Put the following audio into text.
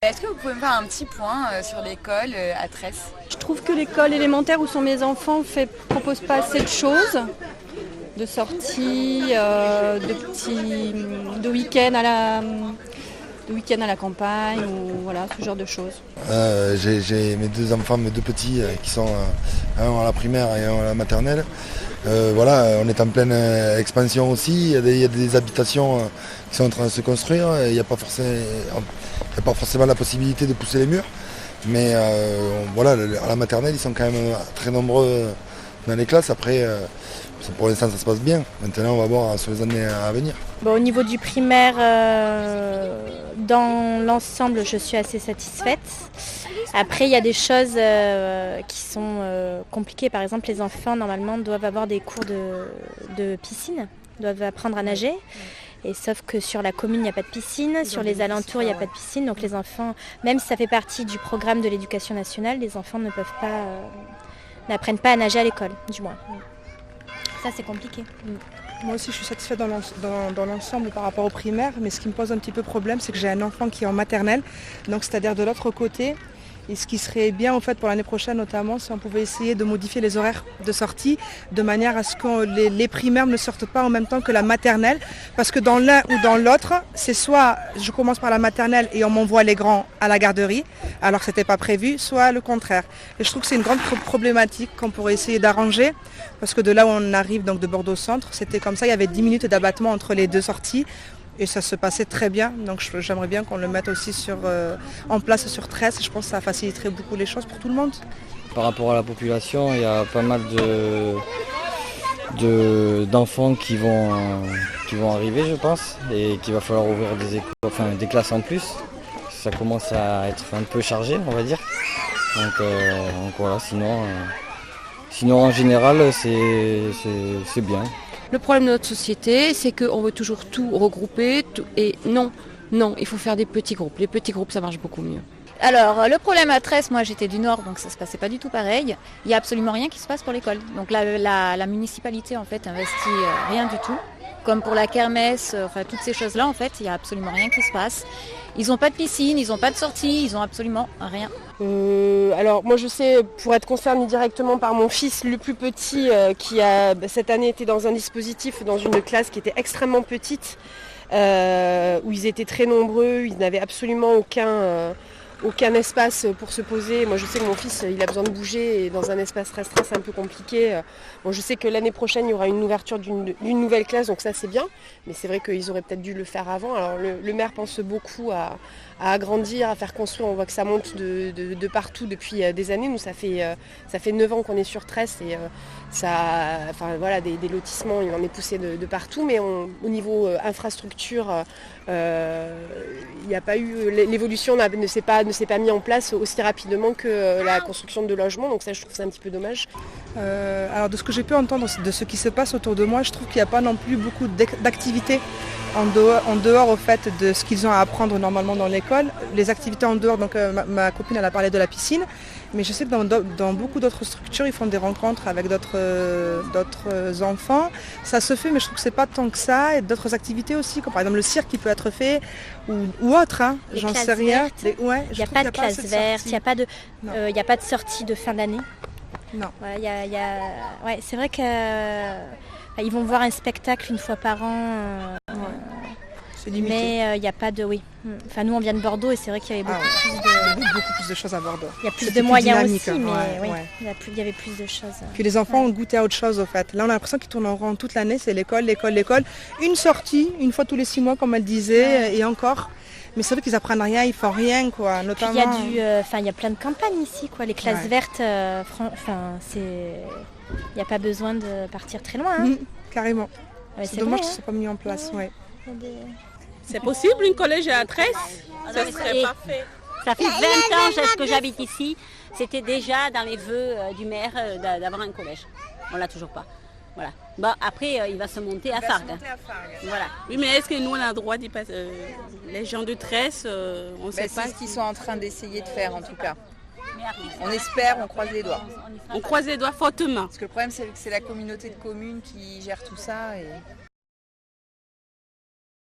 Est-ce que vous pouvez me faire un petit point sur l'école à Tresse? Je trouve que l'école élémentaire où sont mes enfants propose pas assez de choses, de sorties, de week-end à la campagne ou voilà ce genre de choses. J'ai mes deux enfants, mes deux petits qui sont un à la primaire et un à la maternelle. On est en pleine expansion aussi. Il y a des habitations qui sont en train de se construire. Il n'y a pas forcément la possibilité de pousser les murs. Mais à la maternelle, ils sont quand même très nombreux dans les classes. Après, pour l'instant, ça se passe bien. Maintenant, on va voir sur les années à venir. Bon, au niveau du primaire, dans l'ensemble, je suis assez satisfaite. Après, il y a des choses qui sont compliquées. Par exemple, les enfants, normalement, doivent avoir des cours de piscine, doivent apprendre à nager. Et sauf que sur la commune, il n'y a pas de piscine. Sur les alentours, il n'y a pas de piscine. Donc les enfants, même si ça fait partie du programme de l'éducation nationale, les enfants n'apprennent pas à nager à l'école, du moins. Ça, c'est compliqué. Moi aussi, je suis satisfaite dans l'ensemble par rapport au primaire, mais ce qui me pose un petit peu problème, c'est que j'ai un enfant qui est en maternelle, donc c'est-à-dire de l'autre côté. Et ce qui serait bien en fait pour l'année prochaine notamment, si on pouvait essayer de modifier les horaires de sortie de manière à ce que les primaires ne sortent pas en même temps que la maternelle, parce que dans l'un ou dans l'autre, c'est soit je commence par la maternelle et on m'envoie les grands à la garderie, alors que c'était pas prévu, soit le contraire. Et je trouve que c'est une grande problématique qu'on pourrait essayer d'arranger, parce que de là où on arrive, donc de Bordeaux Centre, c'était comme ça, il y avait 10 minutes d'abattement entre les deux sorties. Et ça se passait très bien, donc j'aimerais bien qu'on le mette aussi en place sur Tresse. Je pense que ça faciliterait beaucoup les choses pour tout le monde. Par rapport à la population, il y a pas mal d'enfants qui vont arriver, je pense, et qu'il va falloir ouvrir des classes en plus. Ça commence à être un peu chargé, on va dire. Donc voilà, sinon en général, c'est bien. Le problème de notre société, c'est qu'on veut toujours tout regrouper. Et non, il faut faire des petits groupes. Les petits groupes, ça marche beaucoup mieux. Alors, le problème à Tresse, moi j'étais du Nord, donc ça se passait pas du tout pareil. Il n'y a absolument rien qui se passe pour l'école. Donc la municipalité, en fait, investit rien du tout. Comme pour la kermesse, toutes ces choses-là, en fait, il n'y a absolument rien qui se passe. Ils n'ont pas de piscine, ils n'ont pas de sortie, ils n'ont absolument rien. Alors moi je sais, pour être concernée directement par mon fils le plus petit qui a cette année été dans un dispositif, dans une classe qui était extrêmement petite, où ils étaient très nombreux, ils n'avaient absolument aucun espace pour se poser. Moi je sais que mon fils il a besoin de bouger et dans un espace restreint c'est un peu compliqué. Bon, je sais que l'année prochaine il y aura une ouverture d'une nouvelle classe, donc ça c'est bien, mais c'est vrai qu'ils auraient peut-être dû le faire avant. Alors le maire pense beaucoup à agrandir, à faire construire, on voit que ça monte de partout depuis des années. Nous ça fait 9 ans qu'on est sur Tresse et des lotissements, il en est poussé de partout, mais au niveau infrastructure, il n'y a pas eu l'évolution ne s'est pas mise en place aussi rapidement que la construction de logements, donc ça je trouve c'est un petit peu dommage. Alors de ce que j'ai pu entendre de ce qui se passe autour de moi, je trouve qu'il n'y a pas non plus beaucoup d'activités en dehors au fait de ce qu'ils ont à apprendre normalement dans l'école. Les activités en dehors, donc ma copine elle a parlé de la piscine, mais je sais que dans beaucoup d'autres structures ils font des rencontres avec d'autres enfants. Ça se fait, mais je trouve que c'est pas tant que ça. Et d'autres activités aussi, comme par exemple le cirque qui peut être fait ou autre, hein, j'en sais rien. Il n'y a pas de classe verte, il n'y a pas de sortie de fin d'année. Non. Voilà, c'est vrai qu'ils vont voir un spectacle une fois par an. C'est limité. Mais il n'y a pas de... Oui. Enfin, nous, on vient de Bordeaux et c'est vrai qu'il y avait beaucoup plus de choses à Bordeaux. Il y a plus de moyens dynamique, aussi, mais ouais. il y avait plus de choses. Puis les enfants ont goûté à autre chose, au fait. Là, on a l'impression qu'ils tournent en rond toute l'année. C'est l'école. Une sortie, une fois tous les 6 mois, comme elle disait, et encore. Mais c'est vrai qu'ils apprennent rien, ils font rien, quoi. Notamment... Il y a plein de campagnes ici, quoi. Les classes vertes, il n'y a pas besoin de partir très loin. Hein. Carrément. C'est dommage que ce ne soit pas mis en place, ouais. C'est possible, une collège à Tresse? Ça serait parfait. Ça fait 20 ans que j'habite ici. C'était déjà dans les vœux du maire d'avoir un collège. On l'a toujours pas. Voilà. Bon, après, il va se monter à Fargue. Voilà. Oui, mais est-ce que nous, on a le droit d'y passer? Les gens de Tresse, on ne sait pas. C'est ce qu'ils sont en train d'essayer de faire, en tout cas. On espère, on croise les doigts. On croise les doigts fortement. Parce que le problème, c'est que c'est la communauté de communes qui gère tout ça. Et...